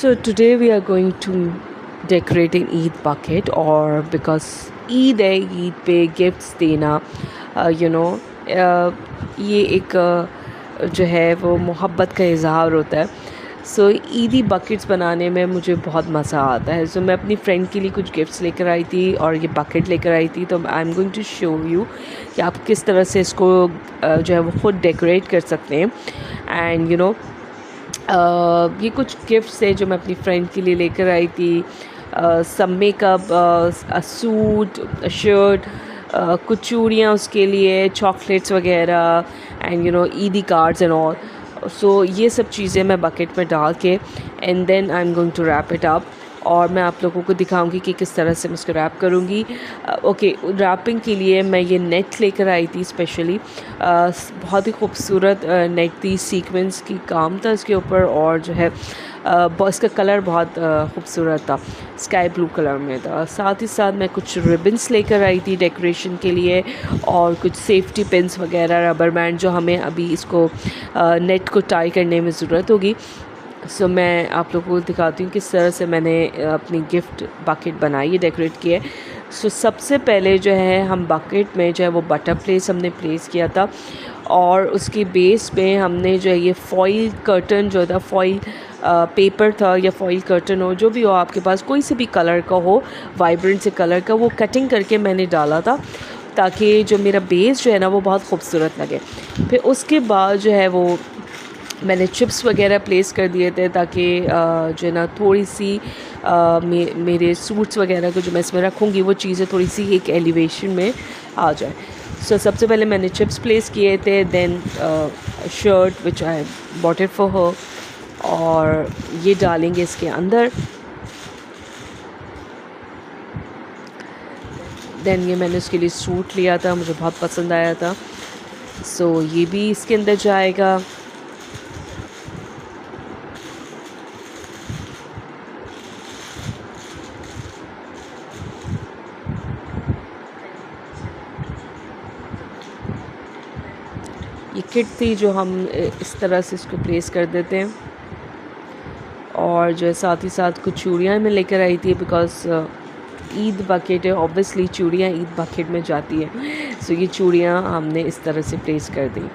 So today we are going to decorate an Eid bucket, or because Eid है, ईद पे gifts देना you know ये एक जो है वो मोहब्बत का इजहार होता है। सो ईदी बकेट्स बनाने में मुझे बहुत मज़ा आता है। सो मैं अपनी फ्रेंड के लिए कुछ गिफ्ट्स लेकर आई थी और ये बकेट लेकर आई थी। तो I am going to show you कि आप किस तरह से इसको जो है वो ख़ुद डेकोरेट कर सकते हैं। एंड ये कुछ गिफ्ट्स है जो मैं अपनी फ्रेंड के लिए लेकर आई थी। Some makeup, a suit, a shirt, कुछ चूड़ियाँ उसके लिए, चॉकलेट्स वगैरह, एंड ईदी कार्ड्स एंड ऑल। सो ये सब चीज़ें मैं बकेट में डाल के and then I am going to wrap it up, और मैं आप लोगों को दिखाऊंगी कि किस तरह से मैं इसको रैप करूँगी। ओके, रैपिंग के लिए मैं ये नेट लेकर आई थी स्पेशली। बहुत ही खूबसूरत नेट थी, सीक्वेंस की काम था इसके ऊपर, और जो है इसका कलर बहुत खूबसूरत था, स्काई ब्लू कलर में था। साथ ही साथ मैं कुछ रिबन्स लेकर आई थी डेकोरेशन के लिए, और कुछ सेफ्टी पिन्स वगैरह, रबर बैंड, जो हमें अभी इसको नेट को टाई करने में ज़रूरत होगी। सो मैं आप लोगों को दिखाती हूँ किस तरह से मैंने अपनी गिफ्ट बकेट बनाई है, डेकोरेट किया है। सो सबसे पहले जो है हम बकेट में जो है वो बटर प्लेस हमने प्लेस किया था, और उसके बेस पे हमने जो है ये फॉइल कर्टन जो था, फॉइल पेपर था या फॉइल कर्टन हो, जो भी हो आपके पास, कोई से भी कलर का हो, वाइब्रेंट से कलर का, वो कटिंग करके मैंने डाला था ताकि जो मेरा बेस जो है ना वो बहुत खूबसूरत लगे। फिर उसके बाद जो है वो मैंने चिप्स वगैरह प्लेस कर दिए थे ताकि जो है ना थोड़ी सी मेरे सूट्स वगैरह को जो मैं इसमें रखूँगी वो चीज़ें थोड़ी सी एक एलिवेशन में आ जाए। सो सबसे पहले मैंने चिप्स प्लेस किए थे, then shirt which I bought it for her, और ये डालेंगे इसके अंदर। देन ये मैंने उसके लिए सूट लिया था, मुझे बहुत पसंद आया था। सो ये भी इसके अंदर जाएगा। ये किट थी जो हम इस तरह से इसको प्लेस कर देते हैं, और जो है साथ ही साथ कुछ चूड़ियाँ मैं लेकर आई थी, बिकॉज ईद बकेट है, ऑब्वियसली चूड़ियाँ ईद बकेट में जाती है। सो ये चूड़ियाँ हमने इस तरह से प्लेस कर दी।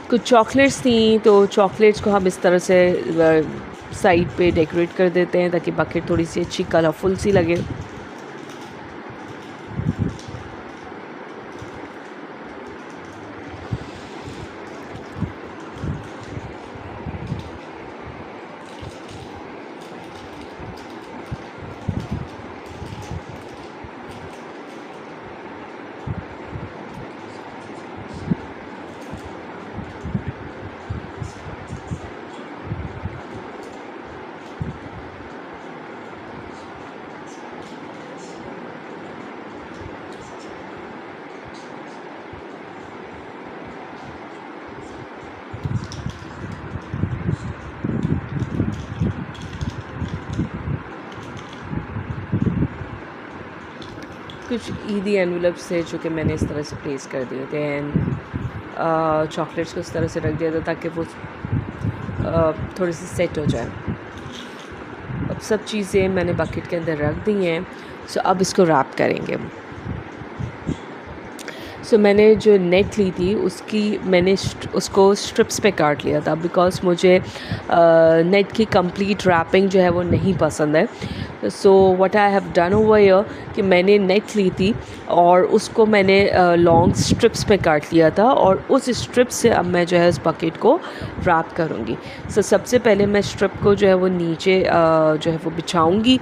कुछ चॉकलेट्स थी, तो चॉकलेट्स को हम इस तरह से साइड पे डेकोरेट कर देते हैं ताकि बकेट थोड़ी सी अच्छी कलरफुल सी लगे। कुछ ईदी एनवलप्स थे जो कि मैंने इस तरह से प्लेस कर दिए थे, एंड चॉकलेट्स को इस तरह से रख दिया था ताकि वो थोड़ी सी सेट हो जाए। अब सब चीज़ें मैंने बकेट के अंदर रख दी हैं। सो अब इसको रैप करेंगे। सो मैंने जो नेट ली थी मैंने उसको स्ट्रिप्स पे काट लिया था, बिकॉज़ मुझे नेट की कंप्लीट रैपिंग जो है वो नहीं पसंद है। So what I have done over here कि मैंने नेट ली थी और उसको मैंने लॉन्ग स्ट्रिप्स पे काट लिया था, और उस स्ट्रिप से अब मैं जो है उस बकेट को रैप करूँगी। सो सबसे पहले मैं स्ट्रिप को जो है वो नीचे जो है वो बिछाऊँगी,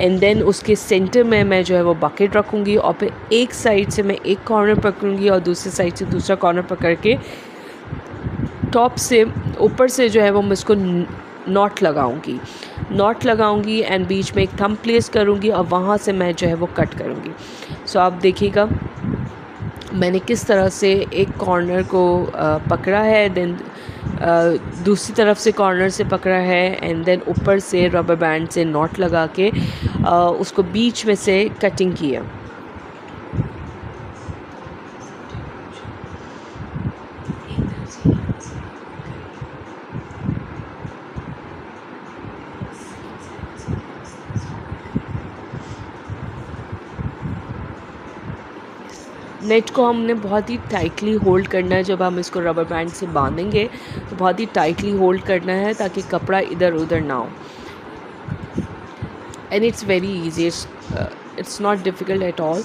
एंड देन उसके सेंटर में मैं जो है वो बकेट रखूँगी, और फिर एक साइड से मैं एक कॉर्नर पकड़ूँगी और दूसरी साइड से दूसरा कॉर्नर पकड़ के टॉप से ऊपर से जो है वो मैं इसको नॉट लगाऊंगी एंड बीच में एक थंब प्लेस करूँगी, और वहाँ से मैं जो है वो कट करूँगी। सो आप देखिएगा मैंने किस तरह से एक कॉर्नर को पकड़ा है, देन दूसरी तरफ से कॉर्नर से पकड़ा है, एंड देन ऊपर से रबर बैंड से नॉट लगा के उसको बीच में से कटिंग किया। नेट को हमने बहुत ही टाइटली होल्ड करना है। जब हम इसको रबर बैंड से बांधेंगे तो बहुत ही टाइटली होल्ड करना है ताकि कपड़ा इधर उधर ना हो। And it's very easy, it's not difficult at all.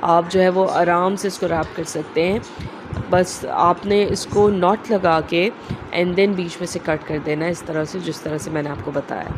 आप जो है वो आराम से इसको रैप कर सकते हैं। बस आपने इसको नॉट लगा के एंड देन बीच में से कट कर देना है, इस तरह से, जिस तरह से मैंने आपको बताया।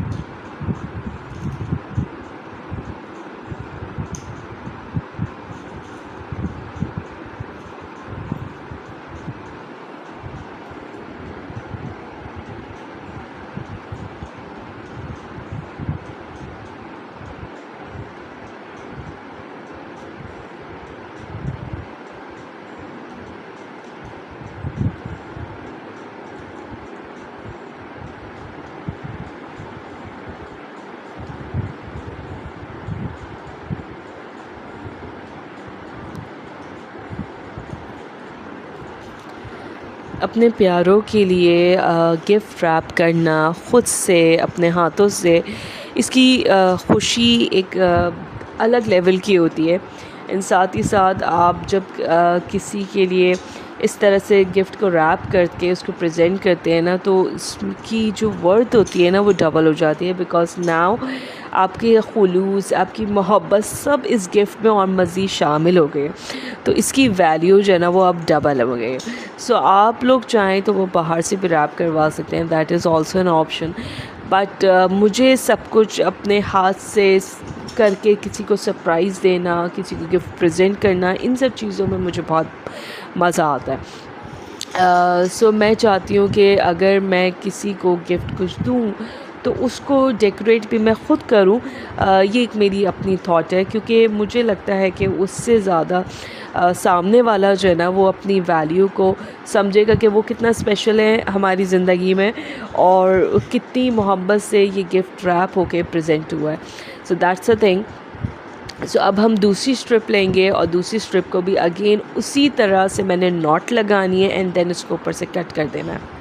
अपने प्यारों के लिए गिफ्ट रैप करना ख़ुद से अपने हाथों से, इसकी खुशी एक अलग लेवल की होती है। एंड साथ ही साथ आप जब किसी के लिए इस तरह से गिफ्ट को रैप करके उसको प्रेजेंट करते हैं ना, तो इसकी जो वर्थ होती है ना वो डबल हो जाती है। बिकॉज़ नाउ आपके खुलूस, आपकी मोहब्बत सब इस गिफ्ट में और मज़ीद शामिल हो गए, तो इसकी वैल्यू जो है ना वो अब डबल हो गई। सो आप लोग चाहें तो वो बाहर से भी रैप करवा सकते हैं, that is also an option. But मुझे सब कुछ अपने हाथ से करके किसी को सरप्राइज़ देना, किसी को गिफ्ट प्रेजेंट करना, इन सब चीज़ों में मुझे बहुत मज़ा आता है। सो मैं चाहती हूँ कि अगर मैं किसी को गिफ्ट कुछ दूँ तो उसको डेकोरेट भी मैं ख़ुद करूँ। ये एक मेरी अपनी थॉट है, क्योंकि मुझे लगता है कि उससे ज़्यादा सामने वाला जो है ना वो अपनी वैल्यू को समझेगा कि वो कितना स्पेशल है हमारी ज़िंदगी में और कितनी मोहब्बत से ये गिफ्ट रैप होके प्रेजेंट हुआ है। So that's a thing. सो अब हम दूसरी स्ट्रिप लेंगे और दूसरी स्ट्रिप को भी अगेन उसी तरह से मैंने नॉट लगानी है एंड देन इसको ऊपर से कट कर देना है।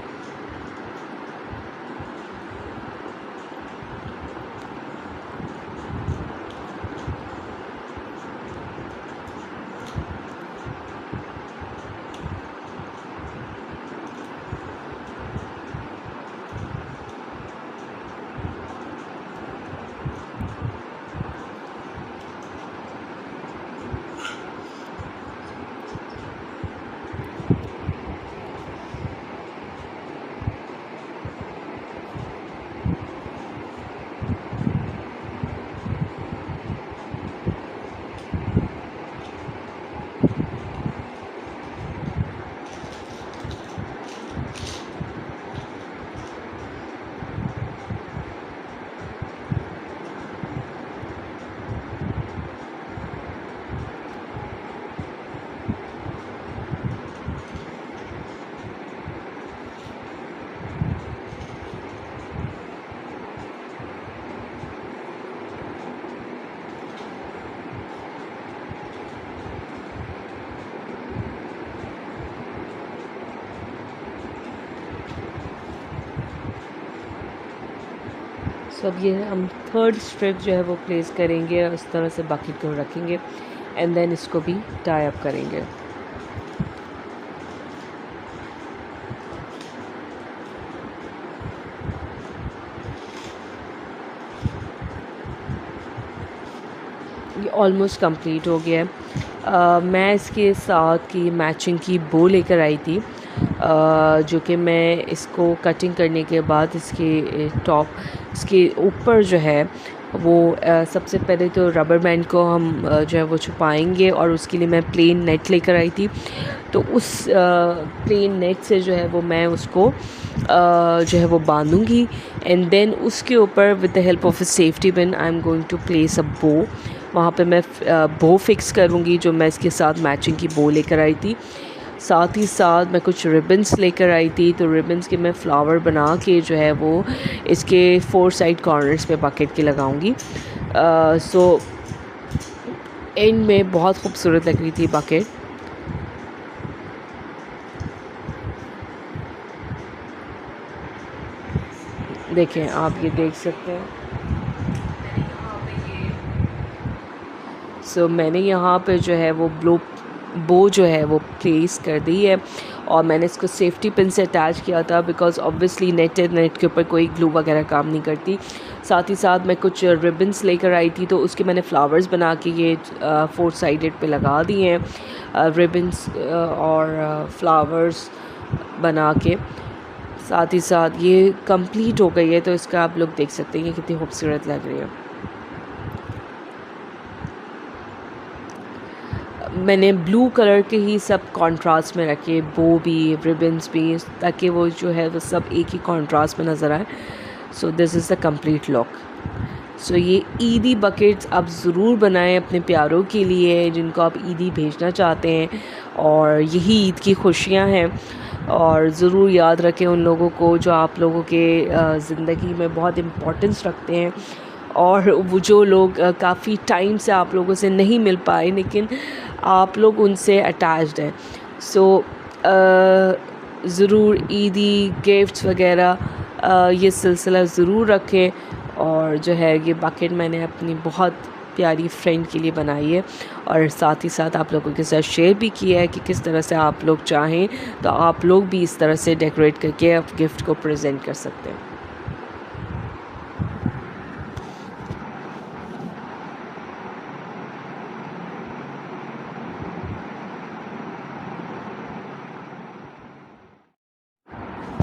सो अब ये हम थर्ड स्ट्रिप जो है वो प्लेस करेंगे और इस तरह से बकेट को रखेंगे एंड देन इसको भी टाई अप करेंगे। ये ऑलमोस्ट कंप्लीट हो गया है। मैं इसके साथ की मैचिंग की बो लेकर आई थी, जो कि मैं इसको कटिंग करने के बाद इसके टॉप, इसके ऊपर जो है वो सबसे पहले तो रबर बैंड को हम जो है वो छुपाएंगे और उसके लिए मैं प्लेन नेट लेकर आई थी। तो उस प्लेन नेट से जो है वो मैं उसको जो है वो बांधूंगी एंड देन उसके ऊपर with the help of a safety pin I am going to place a bow. वहाँ पे मैं बो फिक्स करूँगी जो मैं इसके साथ मैचिंग की बो लेकर आई थी। साथ ही साथ मैं कुछ रिबन्स लेकर आई थी, तो रिबन्स के मैं फ्लावर बना के जो है वो इसके 4 साइड कॉर्नर्स पे बकेट के लगाऊंगी। सो एंड में बहुत खूबसूरत लग रही थी बकेट। देखें, आप ये देख सकते हैं। सो मैंने यहाँ पे जो है वो बो जो है वो प्लेस कर दी है और मैंने इसको सेफ्टी पिन से अटैच किया था बिकॉज़ ऑब्वियसली नेट के ऊपर कोई ग्लू वगैरह काम नहीं करती। साथ ही साथ मैं कुछ रिबन्स लेकर आई थी तो उसके मैंने फ्लावर्स बना के ये 4 साइडेड पे लगा दिए हैं रिबन्स और फ्लावर्स बना के। साथ ही साथ ये कंप्लीट हो गई है तो इसका आप लोग देख सकते हैं ये कितनी खूबसूरत लग रही है। मैंने ब्लू कलर के ही सब कंट्रास्ट में रखे, बो भी, रिबन्स भी, ताकि वो जो है वो सब एक ही कंट्रास्ट में नज़र आए। So this is the complete look. So ये ईदी बकेट्स आप ज़रूर बनाएं अपने प्यारों के लिए जिनको आप ईदी भेजना चाहते हैं, और यही ईद की खुशियाँ हैं। और ज़रूर याद रखें उन लोगों को जो आप लोगों के ज़िंदगी में बहुत इम्पोर्टेंस रखते हैं, और वो जो लोग काफ़ी टाइम से आप लोगों से नहीं मिल पाए लेकिन आप लोग उनसे अटैच्ड हैं। सो ज़रूर ईदी गिफ्ट्स वगैरह ये सिलसिला ज़रूर रखें। और जो है ये बकेट मैंने अपनी बहुत प्यारी फ्रेंड के लिए बनाई है, और साथ ही साथ आप लोगों के साथ शेयर भी किया है कि किस तरह से आप लोग चाहें तो आप लोग भी इस तरह से डेकोरेट करके आप गिफ्ट को प्रेजेंट कर सकते हैं।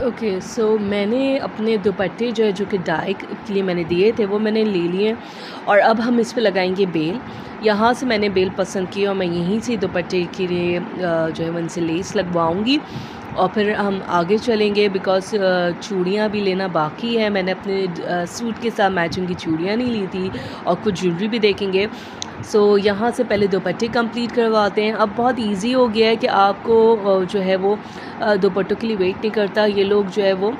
ओके, सो मैंने अपने दुपट्टे जो कि डाई के लिए मैंने दिए थे वो मैंने ले लिए, और अब हम इस पे लगाएंगे बेल। यहाँ से मैंने बेल पसंद की और मैं यहीं से दुपट्टे के लिए जो है मैं इनसे लेस लगवाऊंगी, और फिर हम आगे चलेंगे बिकॉज़ चूड़ियाँ भी लेना बाकी है। मैंने अपने सूट के साथ मैचिंग की चूड़ियाँ नहीं ली थी, और कुछ ज्वेलरी भी देखेंगे। सो यहाँ से पहले दुपट्टे कंप्लीट करवाते हैं। अब बहुत इजी हो गया है कि आपको जो है वो दुपट्टों के लिए वेट नहीं करता ये लोग जो है वो,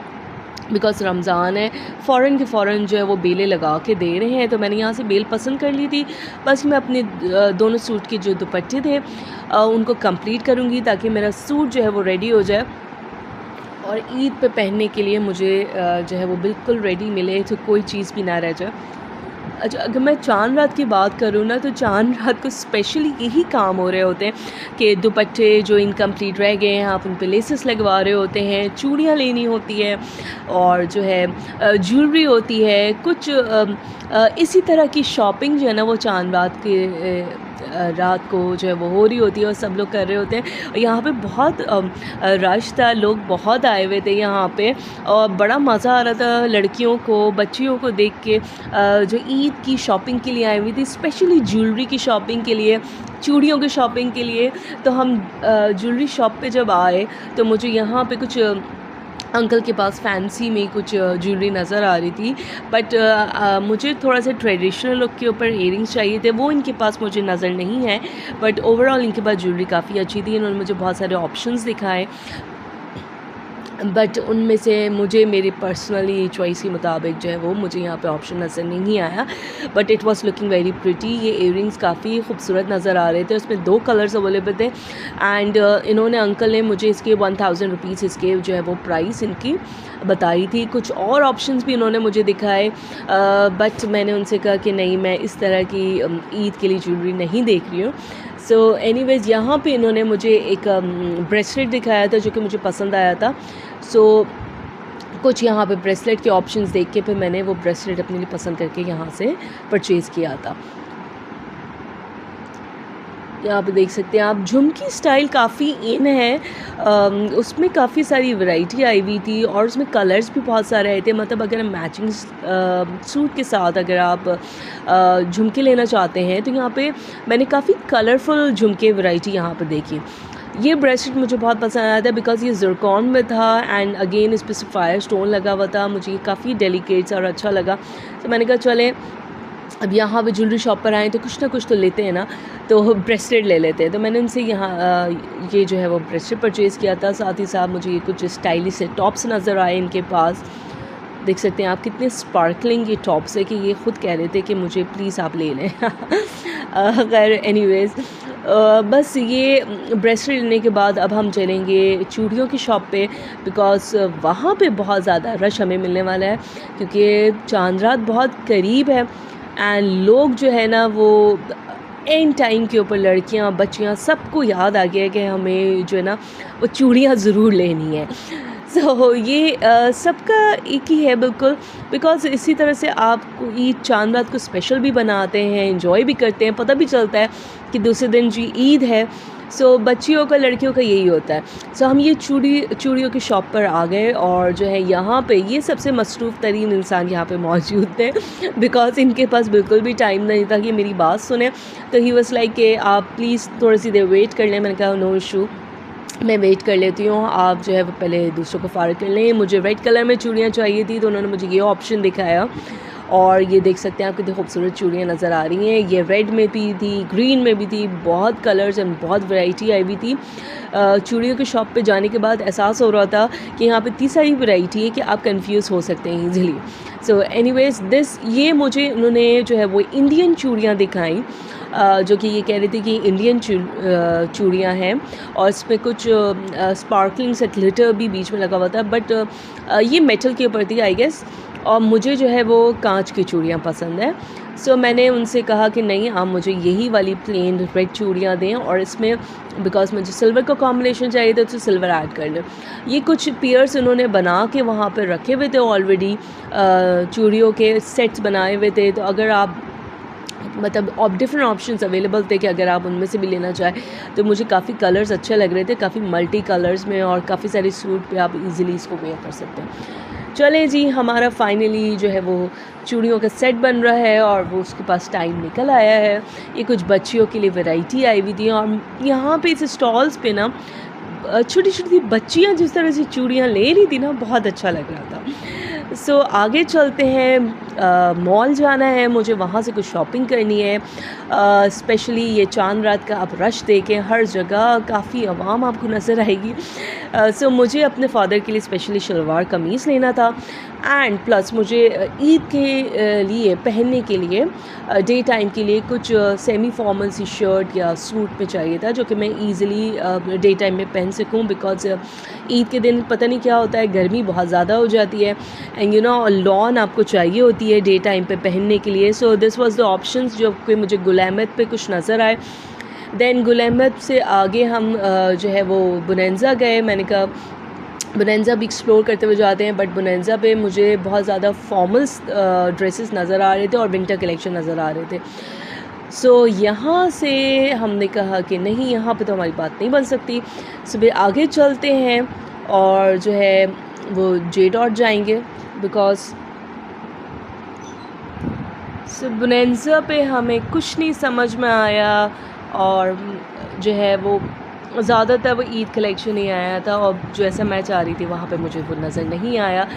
बिकॉज़ रमज़ान है, फ़ौरन के फ़ौरन जो है वो बेलें लगा के दे रहे हैं। तो मैंने यहाँ से बेल पसंद कर ली थी। बस मैं अपने दोनों सूट के जो दुपट्टे थे उनको कंप्लीट करूँगी ताकि मेरा सूट जो है वो रेडी हो जाए, और ईद पे पहनने के लिए मुझे जो है वो बिल्कुल रेडी मिले, तो कोई चीज़ भी ना रह जाए। अच्छा, अगर मैं चाँद रात की बात करूँ ना, तो चाँद रात को स्पेशली यही काम हो रहे होते हैं कि दुपट्टे जो इनकम्प्लीट रह गए हैं आप उन पे लेसेस लगवा रहे होते हैं, चूड़ियाँ लेनी होती है, और जो है ज्वेलरी होती है, कुछ इसी तरह की शॉपिंग जो है ना वो चाँद रात के रात को जो है वो हो रही होती है, और सब लोग कर रहे होते हैं। और यहाँ पे बहुत रश था, लोग बहुत आए हुए थे यहाँ पे, और बड़ा मज़ा आ रहा था लड़कियों को, बच्चियों को देख के जो ईद की शॉपिंग के लिए आई हुई थी, स्पेशली ज्वेलरी की शॉपिंग के लिए, चूड़ियों की शॉपिंग के लिए। तो हम ज्वेलरी शॉप पे जब आए तो मुझे यहाँ पे कुछ अंकल के पास फैंसी में कुछ ज्वेलरी नज़र आ रही थी, बट मुझे थोड़ा सा ट्रेडिशनल लुक के ऊपर इयरिंग्स चाहिए थे, वो इनके पास मुझे नज़र नहीं है। बट ओवरऑल इनके पास ज्वेलरी काफ़ी अच्छी थी, इन्होंने मुझे बहुत सारे ऑप्शंस दिखाए, बट उनमें से मुझे मेरी पर्सनली चॉइस के मुताबिक जो है वो मुझे यहाँ पे ऑप्शन नज़र नहीं आया, but it was looking very pretty. ये इयरिंग्स काफ़ी खूबसूरत नज़र आ रहे थे, उसमें 2 कलर्स अवेलेबल थे, एंड इन्होंने अंकल ने मुझे इसके 1000 रुपीज़ इसके जो है वो प्राइस इनकी बताई थी। कुछ और ऑप्शंस भी इन्होंने मुझे दिखाए, बट मैंने उनसे कहा कि नहीं, मैं इस तरह की ईद के लिए ज्वेलरी नहीं देख रही हूँ। सो एनीवेज़ यहाँ पे इन्होंने मुझे एक ब्रेसलेट दिखाया था जो कि मुझे पसंद आया था। सो कुछ यहाँ पे ब्रेसलेट के ऑप्शंस देख के फिर मैंने वो ब्रेसलेट अपने लिए पसंद करके यहाँ से परचेज़ किया था। यहाँ पे देख सकते हैं आप, झुमकी स्टाइल काफ़ी इन है, उसमें काफ़ी सारी वैरायटी आई हुई थी, और उसमें कलर्स भी बहुत सारे आए थे। मतलब अगर मैचिंग सूट के साथ अगर आप झुमके लेना चाहते हैं तो यहाँ पे मैंने काफ़ी कलरफुल झुमके वैरायटी यहाँ पर देखी। ये ब्रेसलेट मुझे बहुत पसंद आया था बिकॉज़ ये ज़िरकॉन में था, एंड अगेन इस पर सफ़ायर स्टोन लगा हुआ था। मुझे ये काफ़ी डेलिकेट और अच्छा लगा, तो मैंने कहा चले अब यहाँ पे ज्वेलरी शॉप पर आए तो कुछ ना कुछ तो लेते हैं ना, तो ब्रेसलेट ले लेते हैं। तो मैंने उनसे यहाँ ये जो है वो ब्रेसलेट परचेज़ किया था। साथ ही साथ मुझे ये कुछ स्टाइलिश से टॉप्स नज़र आए इनके पास। देख सकते हैं आप कितने स्पार्कलिंग ये टॉप्स है कि ये ख़ुद कह रहे थे कि मुझे प्लीज़ आप ले लें। खैर एनीवेज़, बस ये ब्रेसलेट लेने के बाद अब हम चलेंगे चूड़ियों की शॉप पे, बिकॉज़ वहाँ पे बहुत ज़्यादा रश हमें मिलने वाला है क्योंकि चांद रात बहुत करीब है, एंड लोग जो है ना वो एंड टाइम के ऊपर लड़कियां बच्चियां सबको याद आ गया कि हमें जो है ना वो चूड़ियाँ ज़रूर लेनी है। सो ये सबका एक ही है बिल्कुल, बिकॉज़ इसी तरह से आप ईद चांद रात को स्पेशल भी बनाते हैं, एंजॉय भी करते हैं, पता भी चलता है कि दूसरे दिन जी ईद है। सो बच्चियों का लड़कियों का यही होता है। सो हम ये चूड़ियों की शॉप पर आ गए और जो है यहाँ पे ये सबसे मसरूफ़ तरीन इंसान यहाँ पे मौजूद थे बिकॉज़ इनके पास बिल्कुल भी टाइम नहीं था कि मेरी बात सुने। तो ही वाज़ लाइक कि आप प्लीज़ थोड़ी सी देर वेट कर लें। मैंने कहा नो इशू, मैं वेट कर लेती हूँ, आप जो है वो पहले दूसरों को फ़ारग कर लें। मुझे रेड कलर में चूड़ियाँ चाहिए थी तो उन्होंने मुझे ये ऑप्शन दिखाया और ये देख सकते हैं आप कितनी खूबसूरत चूड़ियाँ नज़र आ रही हैं। ये रेड में भी थी, ग्रीन में भी थी, बहुत कलर्स एंड बहुत वैरायटी आई हुई थी। चूड़ियों की शॉप पे जाने के बाद एहसास हो रहा था कि यहाँ पे इतनी सारी वैरायटी है कि आप कंफ्यूज हो सकते हैं ईज़िली। सो एनीवेज़ ये मुझे उन्होंने जो है वो इंडियन चूड़ियाँ दिखाई, जो कि ये कह रही थी कि इंडियन चूड़ियाँ हैं और इसमें कुछ स्पार्कलिंग सा ग्लिटर भी बीच में लगा हुआ था, बट ये मेटल के ऊपर थी आई गेस। और मुझे जो है वो कांच की चूड़ियाँ पसंद है। सो मैंने उनसे कहा कि नहीं, आप मुझे यही वाली प्लेन रेड चूड़ियाँ दें और इसमें बिकॉज मुझे सिल्वर का कॉम्बिनेशन चाहिए था तो सिल्वर ऐड कर लें। ये कुछ पेयर्स उन्होंने बना के वहाँ पर रखे हुए थे ऑलरेडी, चूड़ियों के सेट्स बनाए हुए थे। तो अगर आप मतलब डिफरेंट ऑप्शंस अवेलेबल थे कि अगर आप उनमें से भी लेना चाहें, तो मुझे काफ़ी कलर्स अच्छे लग रहे थे, काफ़ी मल्टी कलर्स में, और काफ़ी सारे सूट पे आप इजीली इसको वेयर कर सकते हैं। चलें जी, हमारा फाइनली जो है वो चूड़ियों का सेट बन रहा है और वो उसके पास टाइम निकल आया है। ये कुछ बच्चियों के लिए वैरायटी आई हुई थी और यहाँ पे इस स्टॉल्स पे ना छोटी छोटी बच्चियाँ जिस तरह से चूड़ियाँ ले रही थी ना, बहुत अच्छा लग रहा था। सो आगे चलते हैं, मॉल जाना है मुझे, वहाँ से कुछ शॉपिंग करनी है। स्पेशली ये चांद रात का आप रश देखें, हर जगह काफ़ी आवाम आपको नज़र आएगी। सो मुझे अपने फ़ादर के लिए स्पेशली शलवार कमीज़ लेना था एंड प्लस मुझे ईद के लिए पहनने के लिए डे टाइम के लिए कुछ सेमी फॉर्मल सी शर्ट या सूट में चाहिए था, जो कि मैं ईज़िली डे टाइम में पहन सकूं। बिकॉज़ ईद के दिन पता नहीं क्या होता है, गर्मी बहुत ज़्यादा हो जाती है एंड यू नो लॉन आपको चाहिए होती है डे टाइम पे पहनने के लिए। So this was the options जो कि मुझे गुल अहमद पे कुछ नज़र आए। देन गुल अहमद से आगे हम जो है वो बुनेंजा गए। मैंने कहा बुनेंजा भी एक्सप्लोर करते हुए जाते हैं, बट बुनेंजा पे मुझे बहुत ज़्यादा फॉर्मल्स ड्रेसेस नज़र आ रहे थे और विंटर कलेक्शन नज़र आ रहे थे। सो यहाँ से हमने कहा कि नहीं, यहाँ पे तो हमारी बात नहीं बन सकती। सुबह आगे चलते हैं और जो है वो जे डॉट जाएंगे बिकॉज़ बुनेंजा पे हमें कुछ नहीं समझ में आया और जो है वो ज़्यादातर वो ईद कलेक्शन ही आया था और जो ऐसा मैं चाह रही थी वहाँ पे मुझे वो नज़र नहीं आया।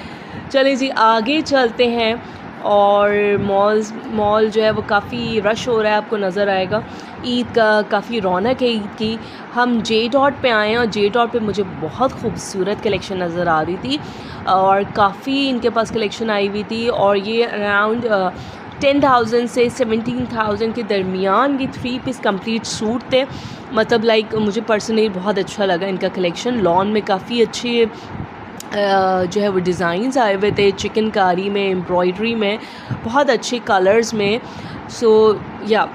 चलिए जी, आगे चलते हैं और मॉल जो है वो काफ़ी रश हो रहा है, आपको नज़र आएगा। ईद का काफ़ी रौनक है ईद की। हम जे डॉट पे आए हैं और जे डॉट पे मुझे बहुत खूबसूरत कलेक्शन नज़र आ रही थी और काफ़ी इनके पास कलेक्शन आई हुई थी और ये अराउंड 10,000 से 17,000 के दरमियान ये 3 पीस कंप्लीट सूट थे। मतलब लाइक मुझे पर्सनली बहुत अच्छा लगा इनका कलेक्शन। लॉन में काफ़ी अच्छे जो है वो डिज़ाइंस आए हुए थे, चिकनकारी में, एम्ब्रॉयडरी में, बहुत अच्छे कलर्स में। सो या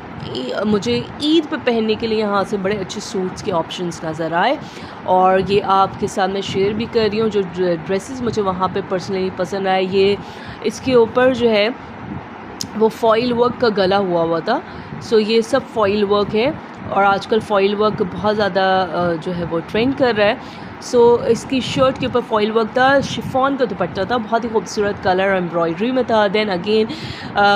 मुझे ईद पे पहनने के लिए यहाँ से बड़े अच्छे सूट्स के ऑप्शंस नज़र आए और ये आपके सामने शेयर भी कर रही हूँ। जो ड्रेसेस मुझे वहाँ पे पर्सनली पसंद आए, ये इसके ऊपर जो है वो फॉइल वर्क का गला हुआ था। सो ये सब फॉइल वर्क है और आजकल फॉइल वर्क बहुत ज़्यादा जो है वो ट्रेंड कर रहा है। सो इसकी शर्ट के ऊपर फॉइल वर्क था, शिफॉन का दुपट्टा था, बहुत ही खूबसूरत कलर एम्ब्रॉयडरी में था। देन अगेन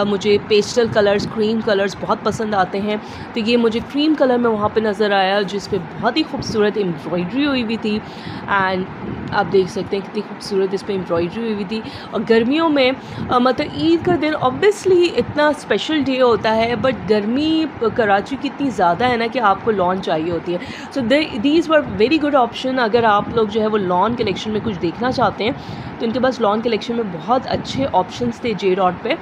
मुझे पेस्टल कलर्स, क्रीम कलर्स बहुत पसंद आते हैं, तो ये मुझे क्रीम कलर में वहाँ पे नज़र आया जिस पे बहुत ही खूबसूरत एम्ब्रॉयडरी हुई हुई थी एंड आप देख सकते हैं कितनी खूबसूरत इस पर एम्ब्रॉयडरी हुई हुई थी। और गर्मियों में मतलब ईद का दिन ऑब्वियसली इतना स्पेशल डे होता है, बट गर्मी कराची की इतनी ज़्यादा है ना कि आपको लॉन चाहिए होती है। So these were very good option. अगर आप लोग जो है वो लॉन कलेक्शन में कुछ देखना चाहते हैं तो इनके पास लॉन कलेक्शन में बहुत अच्छे ऑप्शंस थे जे डॉट पे।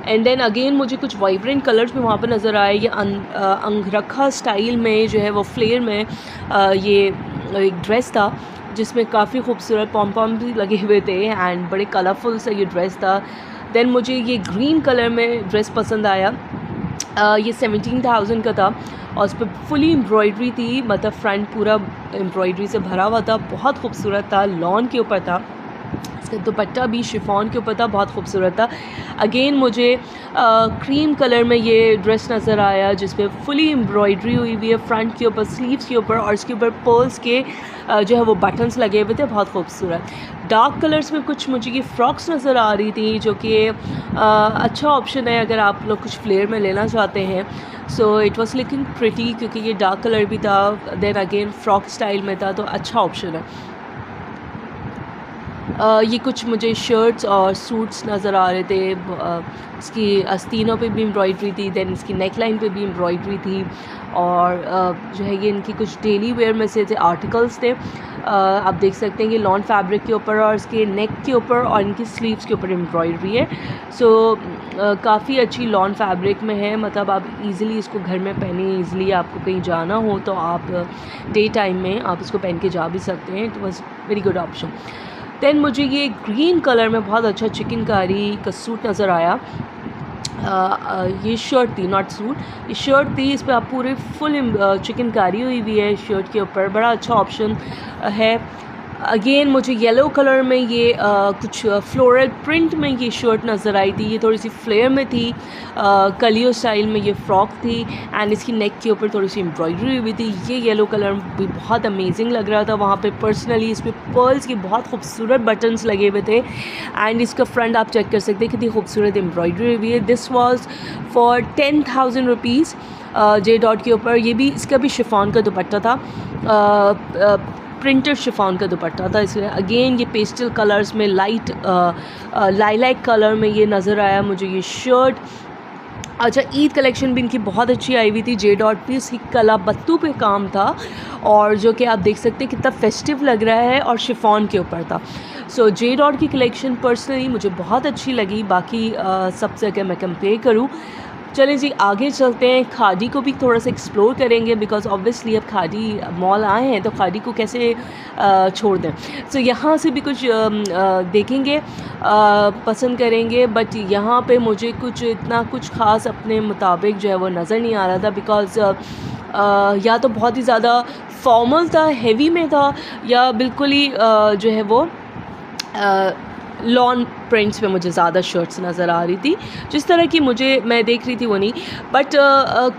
एंड देन अगेन मुझे कुछ वाइब्रेंट कलर्स भी वहाँ पे नज़र आए। ये अंगरखा स्टाइल में जो है वो फ्लेयर में ये एक ड्रेस था जिसमें काफ़ी खूबसूरत पॉम भी लगे हुए थे एंड बड़े कलरफुल सा ये ड्रेस था। देन मुझे ये ग्रीन कलर में ड्रेस पसंद आया ये 17,000 का था और उस पर फुली एम्ब्रॉयडरी थी, मतलब फ्रंट पूरा एम्ब्रॉयडरी से भरा हुआ था, बहुत खूबसूरत था, लॉन के ऊपर था। इसका दुपट्टा भी शिफॉन के ऊपर था, बहुत खूबसूरत था। अगेन मुझे क्रीम कलर में ये ड्रेस नज़र आया जिस पे फुली एम्ब्रॉयडरी हुई हुई है फ्रंट के ऊपर, स्लीव्स के ऊपर, और इसके ऊपर पर्ल्स के जो है वो बटन्स लगे हुए थे, बहुत खूबसूरत। डार्क कलर्स में कुछ मुझे ये फ्रॉक्स नज़र आ रही थी जो कि अच्छा ऑप्शन है अगर आप लोग कुछ फ्लेयर में लेना चाहते हैं। So it was looking pretty क्योंकि ये डार्क कलर भी था, देन अगेन फ्रॉक स्टाइल में था, तो अच्छा ऑप्शन है। ये कुछ मुझे शर्ट्स और सूट्स नज़र आ रहे थे। इसकी आस्तीनों पे भी एम्ब्रॉयडरी थी, देन इसकी नेक लाइन पे भी एम्ब्रॉयडरी थी, और जो है ये इनकी कुछ डेली वेयर में से आर्टिकल्स थे। आप देख सकते हैं कि लॉन फैब्रिक के ऊपर और इसके नेक के ऊपर और इनकी स्लीव्स के ऊपर एम्ब्रॉयडरी है। सो काफ़ी अच्छी लॉन फैब्रिक में है, मतलब आप इजीली इसको घर में पहने, इजीली आपको कहीं जाना हो तो आप डे टाइम में आप इसको पहन के जा भी सकते हैं। It was very good option. Then मुझे ये ग्रीन कलर में बहुत अच्छा चिकनकारी का सूट नज़र आया। ये शर्ट थी, नॉट सूट, ये शर्ट थी। इस पर आप पूरे फुल चिकनकारी हुई हुई है शर्ट के ऊपर, बड़ा अच्छा ऑप्शन है। अगेन मुझे येलो कलर में ये कुछ फ्लोरल प्रिंट में ये शर्ट नज़र आई थी। ये थोड़ी सी फ्लेयर में थी, कलियो स्टाइल में ये फ्रॉक थी, एंड इसकी नेक के ऊपर थोड़ी सी एम्ब्रॉयडरी हुई थी। ये येलो कलर भी बहुत अमेजिंग लग रहा था वहाँ पे पर्सनली। इस पर पर्ल्स के बहुत खूबसूरत बटन्स लगे हुए थे, एंड इसका फ्रंट आप चेक कर सकते हैं कितनी खूबसूरत एम्ब्रॉयडरी हुई है। This was for 10,000 rupees J dot के ऊपर। ये भी, इसका भी शिफॉन का दुपट्टा था, प्रिंटेड शिफॉन का दुपट्टा था। इसमें अगेन ये पेस्टल कलर्स में लाइट लाइलैक कलर में ये नज़र आया मुझे ये शर्ट। अच्छा, ईद कलेक्शन भी इनकी बहुत अच्छी आई हुई थी। जे डॉट पे इसकी कला बत्तू पे काम था, और जो कि आप देख सकते हैं कितना फेस्टिव लग रहा है, और शिफॉन के ऊपर था। सो जे डॉट की कलेक्शन पर्सनली मुझे बहुत अच्छी लगी। बाकी सबसे अगर मैं कंपेयर करूँ, चलें जी आगे चलते हैं, खादी को भी थोड़ा सा एक्सप्लोर करेंगे, बिकॉज़ ऑब्वियसली अब खादी मॉल आए हैं तो खादी को कैसे छोड़ दें। सो यहाँ से भी कुछ देखेंगे, पसंद करेंगे, बट यहाँ पे मुझे कुछ इतना कुछ ख़ास अपने मुताबिक जो है वो नज़र नहीं आ रहा था, बिकॉज़ या तो बहुत ही ज़्यादा फॉर्मल था, हेवी में था, या बिल्कुल ही जो है वो लॉन प्रिंट्स पे मुझे ज़्यादा शर्ट्स नज़र आ रही थी। जिस तरह की मैं देख रही थी वो नहीं, बट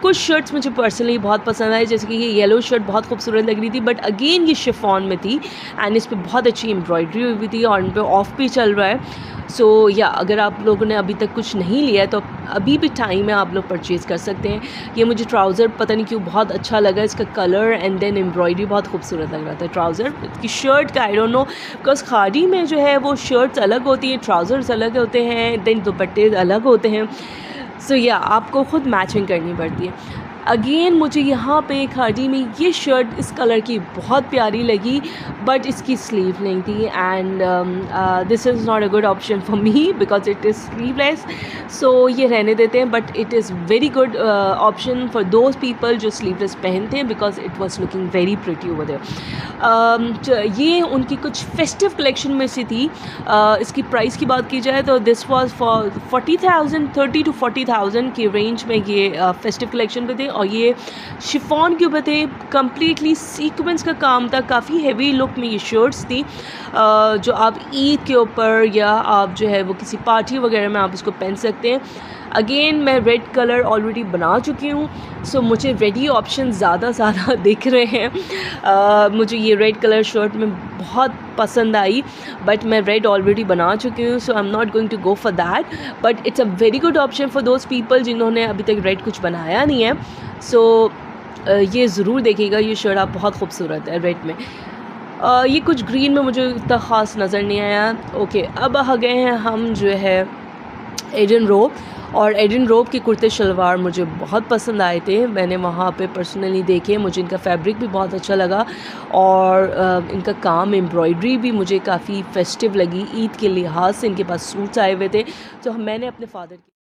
कुछ शर्ट्स मुझे पर्सनली बहुत पसंद आए, जैसे कि ये येलो शर्ट बहुत खूबसूरत लग रही थी, बट अगेन ये शिफॉन में थी, एंड इस पर बहुत अच्छी एम्ब्रॉयडरी हुई थी, और इन पर ऑफ भी चल रहा है। सो या अगर आप लोगों ने अभी तक कुछ नहीं लिया है तो अभी भी टाइम है, आप लोग परचेज़ कर सकते हैं। ये मुझे ट्राउज़र पता नहीं क्यों बहुत अच्छा लगा, इसका कलर एंड देन एम्ब्रॉयडरी बहुत खूबसूरत लग रहा था। ट्राउज़र की शर्ट का I don't know, because khadi में जो है वो शर्ट्स अलग होती हैं, ट्राउज़र्स अलग होते हैं, देन दुपट्टे अलग होते हैं। सो या आपको ख़ुद मैचिंग करनी पड़ती है। अगेन मुझे यहाँ पे खादी में ये शर्ट इस कलर की बहुत प्यारी लगी, बट इसकी स्लीव नहीं थी, and this is not a good option for me because it is sleeveless. So ये रहने देते हैं, but it is very good option for those people जो स्लीवलेस पहनते हैं, because it was looking very pretty over there. ये उनकी कुछ फेस्टिव कलेक्शन में से थी। इसकी प्राइस की बात की जाए तो दिस वॉज फॉर 40,000, 30 to 40,000 की रेंज में ये फेस्टिव कलेक्शन पे थे, और ये शिफॉन के ऊपर थे, कम्प्लीटली सीक्वेंस का काम था, काफ़ी हेवी लुक में ये शर्ट्स थी, जो आप ईद के ऊपर या आप जो है वो किसी पार्टी वगैरह में आप इसको पहन सकते हैं। अगेन मैं रेड कलर ऑलरेडी बना चुकी हूँ, सो मुझे रेडी ऑप्शन ज़्यादा दिख रहे हैं। मुझे ये रेड कलर शर्ट में बहुत पसंद आई, बट मैं रेड ऑलरेडी बना चुकी हूँ, so I am not going to go for that, but it's a very good option for those people जिन्होंने अभी तक रेड कुछ बनाया नहीं है। सो ये ज़रूर देखिएगा, ये शर्ट आप बहुत खूबसूरत है रेड में। ये कुछ ग्रीन में मुझे इतना ख़ास नज़र नहीं आया। ओके, अब आ गए हैं हम जो है एडन रोब, और एडन रोब के कुर्ते शलवार मुझे बहुत पसंद आए थे। मैंने वहाँ पे पर्सनली देखे, मुझे इनका फैब्रिक भी बहुत अच्छा लगा, और इनका काम एम्ब्रॉयडरी भी मुझे काफ़ी फेस्टिव लगी। ईद के लिहाज से इनके पास सूट्स आए हुए थे, तो मैंने अपने फादर की